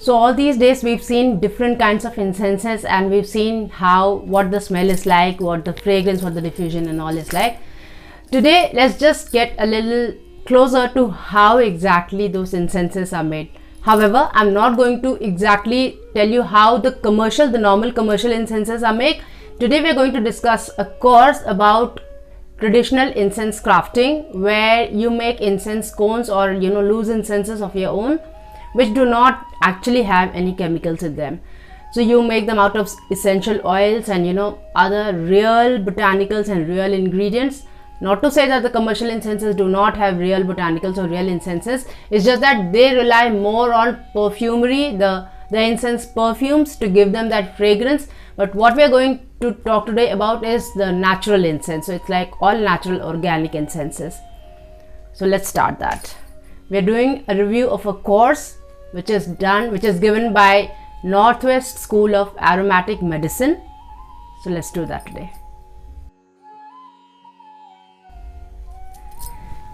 So all these days we've seen different kinds of incenses, and we've seen what the smell is like, what the fragrance, what the diffusion and all is like. Today let's just get a little closer to how exactly those incenses are made. However, I'm not going to exactly tell you how the normal commercial incenses are made. Today we're going to discuss a course about traditional incense crafting, where you make incense cones or loose incenses of your own, which do not actually have any chemicals in them. So you make them out of essential oils and other real botanicals and real ingredients. Not to say that the commercial incenses do not have real botanicals or real incenses, it's just that they rely more on perfumery, the incense perfumes, to give them that fragrance. But what we are going to talk today about is the natural incense. So it's like all natural organic incenses. So let's start that. We are doing a review of a course which is given by Northwest School of Aromatic Medicine. So let's do that today.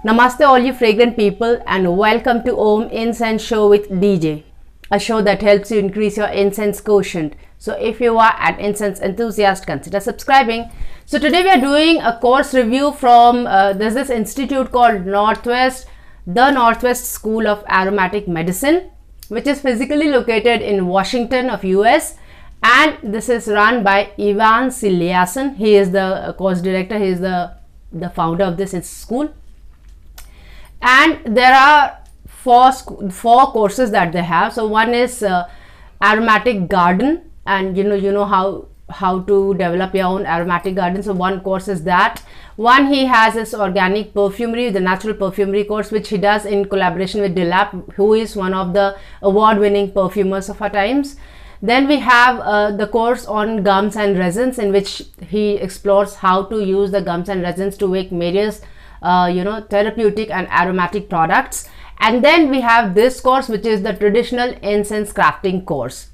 Namaste all you fragrant people, and welcome to Om Incense Show with DJ, a show that helps you increase your incense quotient. So if you are an incense enthusiast, consider subscribing. So today we are doing a course review from there's this institute called the Northwest School of Aromatic Medicine, which is physically located in Washington of US, and this is run by Ivan Siliason. He is the course director. He is the founder of this school. And there are four courses that they have. So one is aromatic garden, and you know how to develop your own aromatic garden. So one course is that. One, he has his organic perfumery, the natural perfumery course, which he does in collaboration with Dilap, who is one of the award-winning perfumers of our times. Then we have the course on gums and resins, in which he explores how to use the gums and resins to make various therapeutic and aromatic products. And then we have this course, which is the traditional incense crafting course.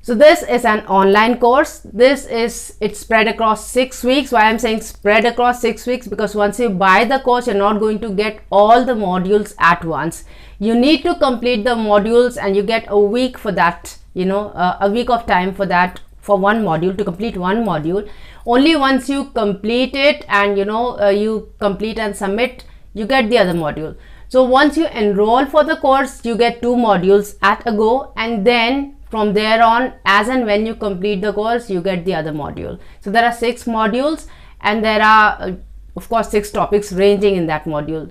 So this is an online course. It's spread across 6 weeks. Why I'm saying spread across 6 weeks? Because once you buy the course, you're not going to get all the modules at once. You need to complete the modules, and you get a week for that, a week of time for that, for one module, to complete one module. Only once you complete it and you complete and submit, you get the other module. So once you enroll for the course, you get 2 modules at a go, and then from there on, as and when you complete the course, you get the other module. So there are 6 modules, and there are of course 6 topics ranging in that module.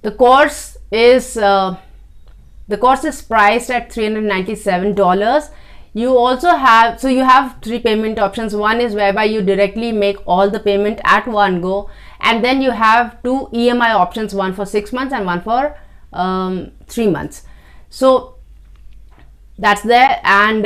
The course is priced at $397. You also have, you have 3 payment options. One is whereby you directly make all the payment at one go, and then you have 2 EMI options, one for 6 months and one for 3 months. So that's there. And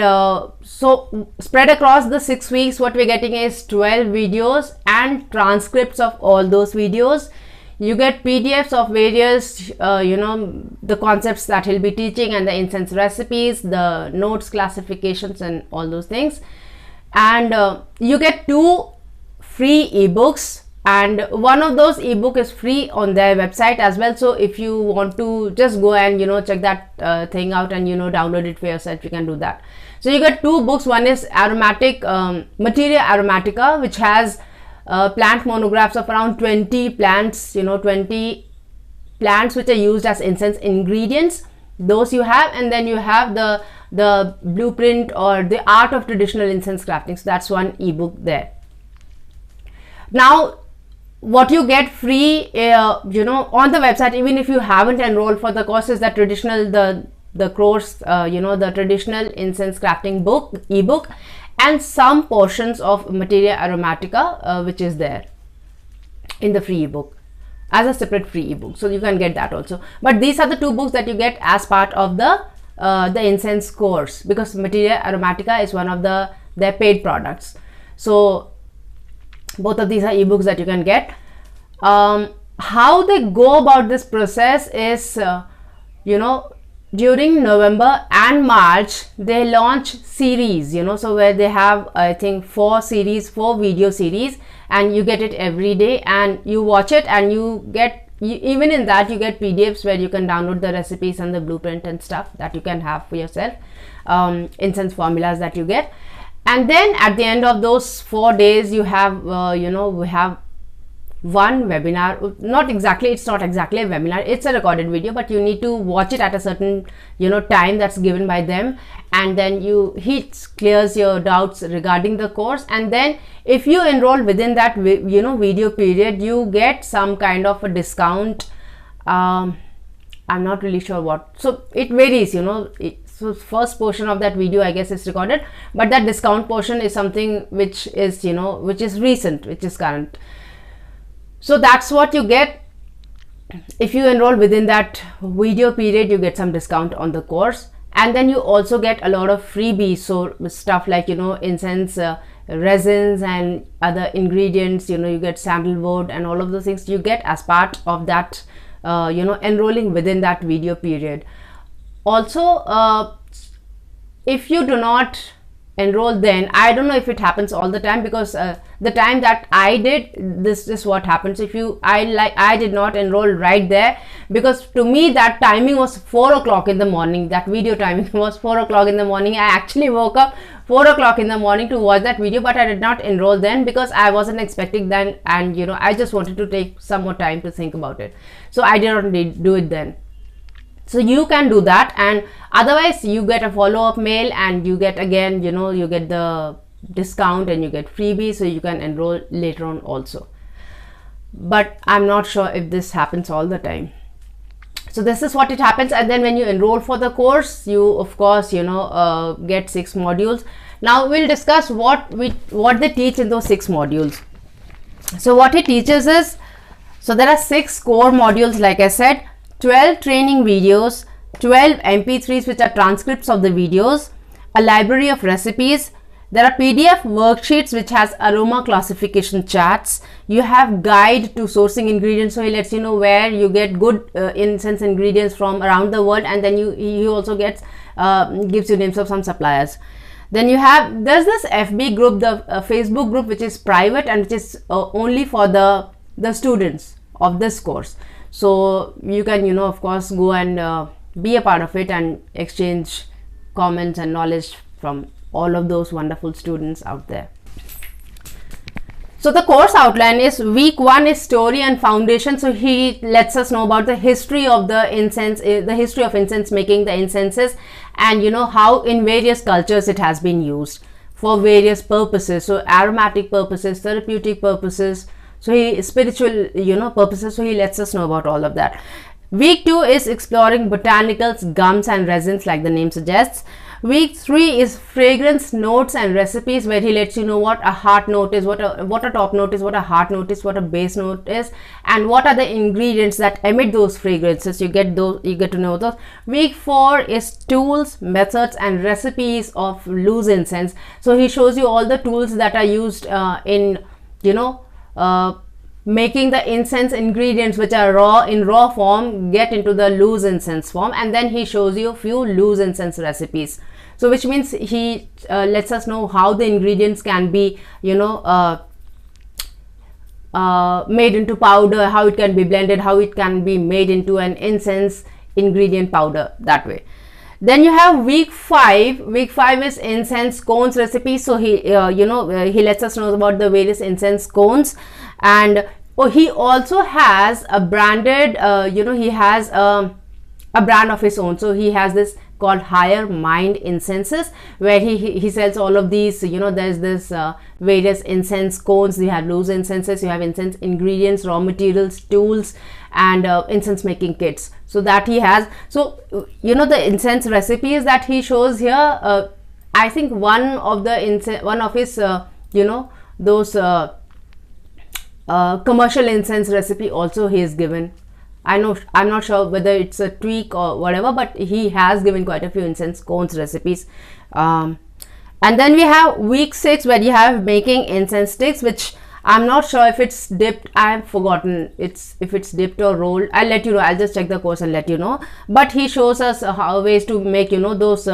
so spread across the 6 weeks, what we're getting is 12 videos and transcripts of all those videos. You get PDFs of various the concepts that he'll be teaching, and the incense recipes, the notes, classifications, and all those things. And you get 2 free ebooks, and one of those ebook is free on their website as well. So if you want to just go and check that thing out and download it for yourself, you can do that. So you get 2 books. One is aromatic Materia Aromatica, which has plant monographs of around 20 plants, 20 plants which are used as incense ingredients. Those you have. And then you have the blueprint or the art of traditional incense crafting. So that's one ebook there. Now what you get free on the website, even if you haven't enrolled for the course, is that traditional the course the traditional incense crafting ebook, and some portions of Materia Aromatica which is there in the free ebook as a separate free ebook. So you can get that also. But these are the 2 books that you get as part of the incense course, because Materia Aromatica is one of their paid products. So both of these are ebooks that you can get. How they go about this process is during November and March they launch series, so where they have, I think, 4 video series, and you get it every day, and you watch it, and you even in that you get PDFs where you can download the recipes and the blueprint and stuff that you can have for yourself, incense formulas that you get. And then at the end of those 4 days you have we have one webinar. It's not exactly a webinar, it's a recorded video, but you need to watch it at a certain time that's given by them, and then he clears your doubts regarding the course. And then if you enroll within that video period, you get some kind of a discount. I'm not really sure what, so it varies, so first portion of that video I guess is recorded, but that discount portion is something which is which is recent, which is current. So that's what you get. If you enroll within that video period, you get some discount on the course. And then you also get a lot of freebies, so stuff like incense resins and other ingredients, you get sandalwood and all of those things you get as part of that enrolling within that video period. Also, if you do not enroll, then I don't know if it happens all the time, because the time that I did, this is what happens. If I did not enroll right there, because to me that timing was 4 o'clock in the morning. That video timing was 4 o'clock in the morning. I actually woke up 4 o'clock in the morning to watch that video, but I did not enroll then because I wasn't expecting then, and I just wanted to take some more time to think about it, so I did not do it then. So you can do that, and otherwise you get a follow-up mail, and you get again you get the discount and you get freebies, so you can enroll later on also. But I'm not sure if this happens all the time. So this is what it happens. And then when you enroll for the course, you of course get 6 modules. Now we'll discuss what they teach in those 6 modules. So what it teaches is, so there are 6 core modules, like I said, 12 training videos, 12 MP3s which are transcripts of the videos, a library of recipes. There are PDF worksheets which has aroma classification charts. You have guide to sourcing ingredients, so he lets you know where you get good incense ingredients from around the world, and then he also gives you names of some suppliers. Then there's this FB group, the Facebook group, which is private and which is only for the students of this course. So you can of course go and be a part of it and exchange comments and knowledge from all of those wonderful students out there. So the course outline is, week 1 is story and foundation. So he lets us know about the history of the incense, the history of incense making, the incenses, and how in various cultures it has been used for various purposes. So aromatic purposes, therapeutic purposes, so spiritual purposes. So he lets us know about all of that. Week 2 is exploring botanicals, gums and resins, like the name suggests. Week 3 is fragrance notes and recipes, where he lets you know what a heart note is, what a top note is, what a heart note is, what a base note is, and what are the ingredients that emit those fragrances. You get to know those. Week 4 is tools, methods and recipes of loose incense. So he shows you all the tools that are used in making the incense ingredients which are in raw form get into the loose incense form, and then he shows you a few loose incense recipes. So which means he lets us know how the ingredients can be made into powder, how it can be blended, how it can be made into an incense ingredient powder, that way. Then you have week 5. Week 5 is incense cones recipes. So he he lets us know about the various incense cones, and he also has a branded he has a brand of his own. So he has this called Higher Mind Incenses, where he sells all of these. There's this various incense cones. You have loose incenses, you have incense ingredients, raw materials, tools, and incense making kits. So that he has. So the incense recipes that he shows here, I think one of his those commercial incense recipe also he has given. I'm not sure whether it's a tweak or whatever, but he has given quite a few incense cones recipes. And then we have week 6, where you have making incense sticks, which I'm not sure if it's dipped. I've forgotten if it's dipped or rolled. I'll let you know. I'll just check the course and let you know. But he shows us ways to make those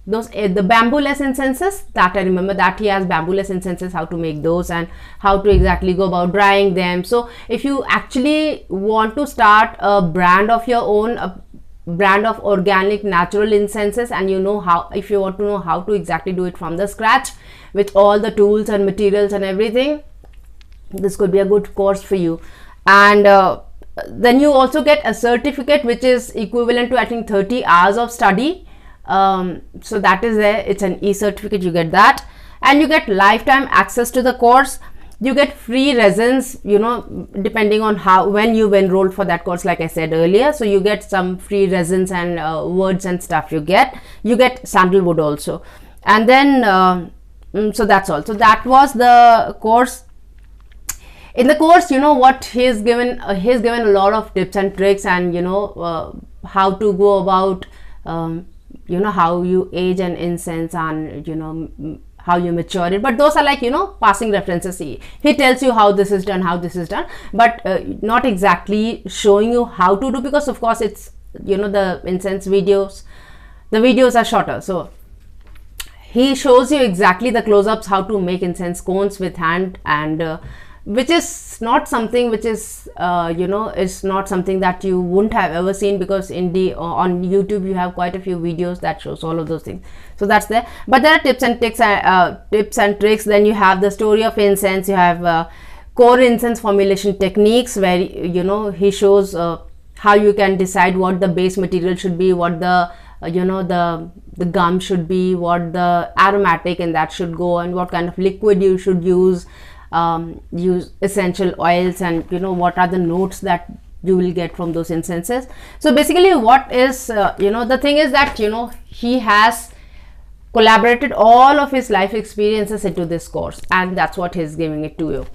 those the bamboo-less incenses, that I remember that he has bamboo-less incenses, how to make those and how to exactly go about drying them. So if you actually want to start a brand of your own, a brand of organic natural incenses, and you know how, if you want to know how to exactly do it from the scratch with all the tools and materials and everything, this could be a good course for you. And then you also get a certificate which is equivalent to I think 30 hours of study. So that is there, it's an e-certificate, you get that, and you get lifetime access to the course. You get free resins, you know, depending on when you've enrolled for that course, like I said earlier. So you get some free resins and words and stuff. You get sandalwood also. And then so that's all. So that was the course. In the course, you know what he's given a lot of tips and tricks, and you know how to go about you know, how you age an incense, and you know how you mature it. But those are like, you know, passing references. He tells you how this is done, but not exactly showing you how to do, because of course it's, you know, the incense videos, the videos are shorter. So he shows you exactly the close-ups how to make incense cones with hand, and which is not something which is you know, is not something that you wouldn't have ever seen, because on YouTube you have quite a few videos that shows all of those things. So that's there. But there are tips and tricks. Then you have the story of incense. You have core incense formulation techniques, where you know he shows how you can decide what the base material should be, what the you know, the gum should be, what the aromatic in that should go, and what kind of liquid you should use essential oils, and you know what are the notes that you will get from those incenses. So basically what is you know, the thing is that, you know, he has collaborated all of his life experiences into this course, and that's what he's giving it to you.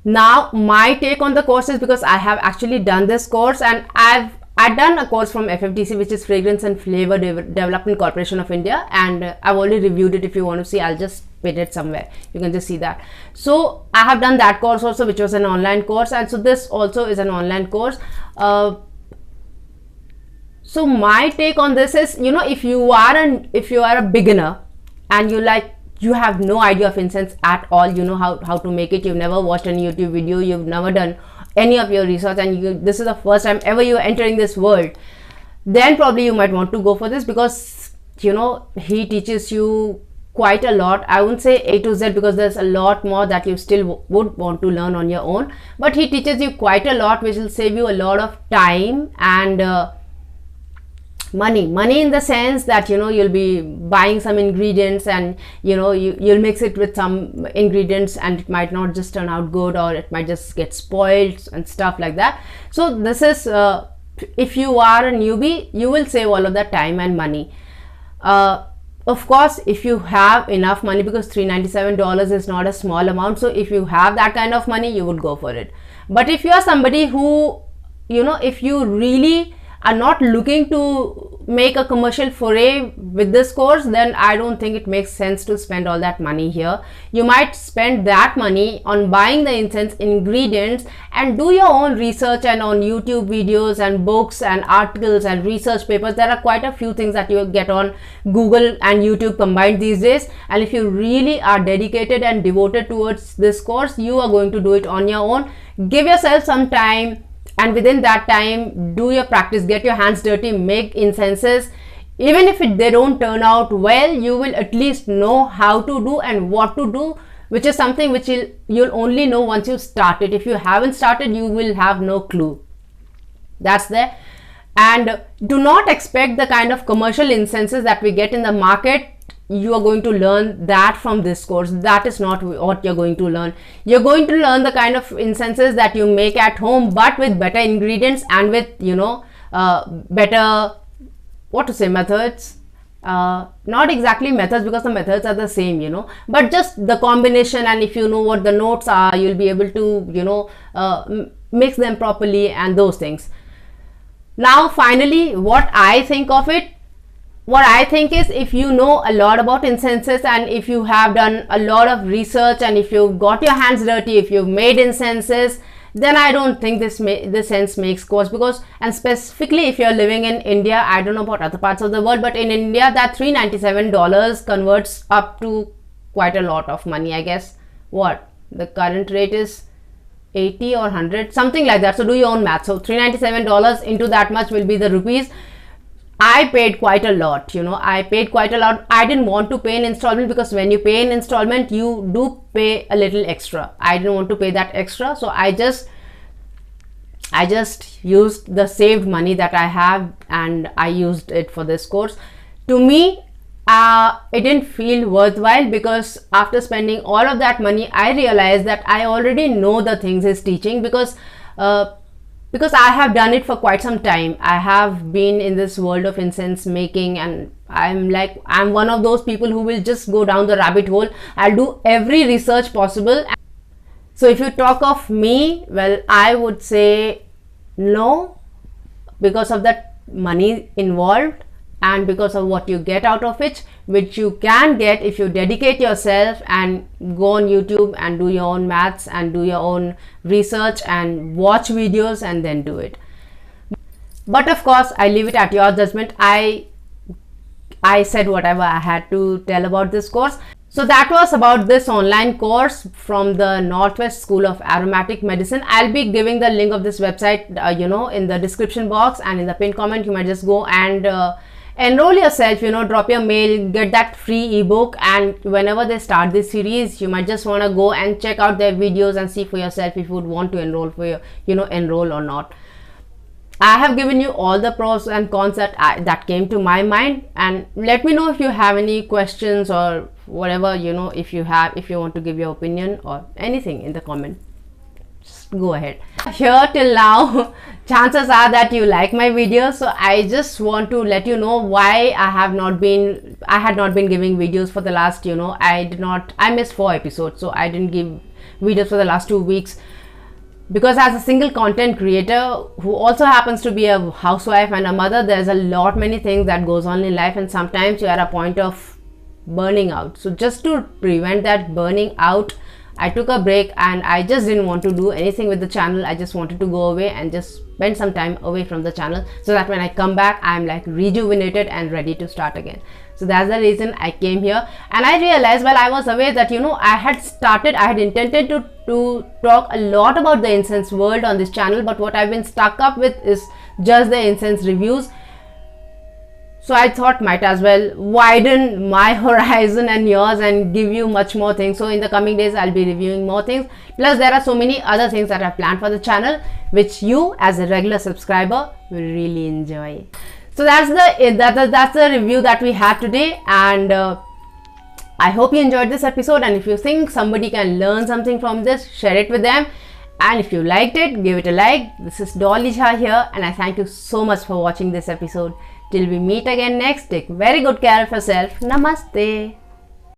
Now my take on the course is, because I have actually done this course, and I've done a course from FFDC, which is Fragrance and Flavor Development Corporation of India, and I've already reviewed it. If you want to see, I'll just pin it somewhere, you can just see that. So I have done that course also, which was an online course, and so this also is an online course. So my take on this is, you know, if you are a beginner and you have no idea of incense at all, you know how to make it, you've never watched any YouTube video, you've never done any of your research, and this is the first time ever you're entering this world, then probably you might want to go for this, because you know he teaches you quite a lot. I wouldn't say A to Z, because there's a lot more that you still would want to learn on your own, but he teaches you quite a lot, which will save you a lot of time and money in the sense that, you know, you'll be buying some ingredients, and you know you'll mix it with some ingredients, and it might not just turn out good, or it might just get spoiled and stuff like that. So this is if you are a newbie, you will save all of that time and money. Of course, if you have enough money, because $397 is not a small amount, so if you have that kind of money, you would go for it. But if you are somebody who, you know, if you really are not looking to make a commercial foray with this course, then I don't think it makes sense to spend all that money here. You might spend that money on buying the incense ingredients and do your own research, and on YouTube videos and books and articles and research papers. There are quite a few things that you get on Google and YouTube combined these days, and if you really are dedicated and devoted towards this course, you are going to do it on your own. Give yourself some time, and within that time do your practice, get your hands dirty, make incenses. Even if they don't turn out well, you will at least know how to do and what to do, which is something which you'll only know once you start it. If you haven't started, you will have no clue. That's there. And do not expect the kind of commercial incenses that we get in the market. You are going to learn that from this course. That is not what you're going to learn. You're going to learn the kind of incenses that you make at home, but with better ingredients and with, you know, better, what to say, methods. Not exactly methods, because the methods are the same, you know, but just the combination. And if you know what the notes are, you'll be able to, you know, mix them properly and those things. Now finally, what I think of it, what I think is, if you know a lot about incenses, and if you have done a lot of research, and if you've got your hands dirty, if you've made incenses, then I don't think this sense makes course. Because, and specifically if you're living in India, I don't know about other parts of the world, but in India that $397 converts up to quite a lot of money. I guess what the current rate is 80 or 100, something like that. So do your own math. So $397 into that much will be the rupees. I paid quite a lot, you know, I paid quite a lot. I didn't want to pay in installment, because when you pay in installment, you do pay a little extra. I didn't want to pay that extra. So I just used the saved money that I have, and I used it for this course. To me, it didn't feel worthwhile, because after spending all of that money, I realized that I already know the things he's teaching, because I have done it for quite some time. I have been in this world of incense making, and I'm one of those people who will just go down the rabbit hole. I'll do every research possible. So if you talk of me, well, I would say no, because of the money involved and because of what you get out of it, which you can get if you dedicate yourself and go on YouTube and do your own maths and do your own research and watch videos and then do it. But of course, I leave it at your judgment. I said whatever I had to tell about this course. So that was about this online course from the Northwest School of Aromatic Medicine. I'll be giving the link of this website, you know, in the description box, and in the pinned comment. You might just go and enroll yourself, you know, drop your mail, get that free ebook, and whenever they start this series, you might just want to go and check out their videos and see for yourself if you would want to enroll for your, you know, enroll or not. I have given you all the pros and cons that came to my mind, and let me know if you have any questions or whatever, you know, if you want to give your opinion or anything in the comment. Just go ahead. Here till now, chances are that you like my videos, so I just want to let you know why I had not been giving videos for the last, you know, I missed 4 episodes, so I didn't give videos for the last 2 weeks. Because as a single content creator who also happens to be a housewife and a mother, there's many things that goes on in life, and sometimes you're at a point of burning out. So just to prevent that burning out, I took a break, and I just didn't want to do anything with the channel. I just wanted to go away and just spend some time away from the channel, so that when I come back, I'm like rejuvenated and ready to start again. So that's the reason I came here. And I realized while I was away that, you know, I had intended to talk a lot about the incense world on this channel, but what I've been stuck up with is just the incense reviews. So I thought might as well widen my horizon and yours and give you much more things. So in the coming days, I'll be reviewing more things. Plus there are so many other things that I've planned for the channel, which you as a regular subscriber will really enjoy. So that's the review that we had today, and I hope you enjoyed this episode. And if you think somebody can learn something from this, share it with them. And if you liked it, give it a like. This is Dolly Jha here, and I thank you so much for watching this episode. Till we meet again next, take very good care of yourself. Namaste.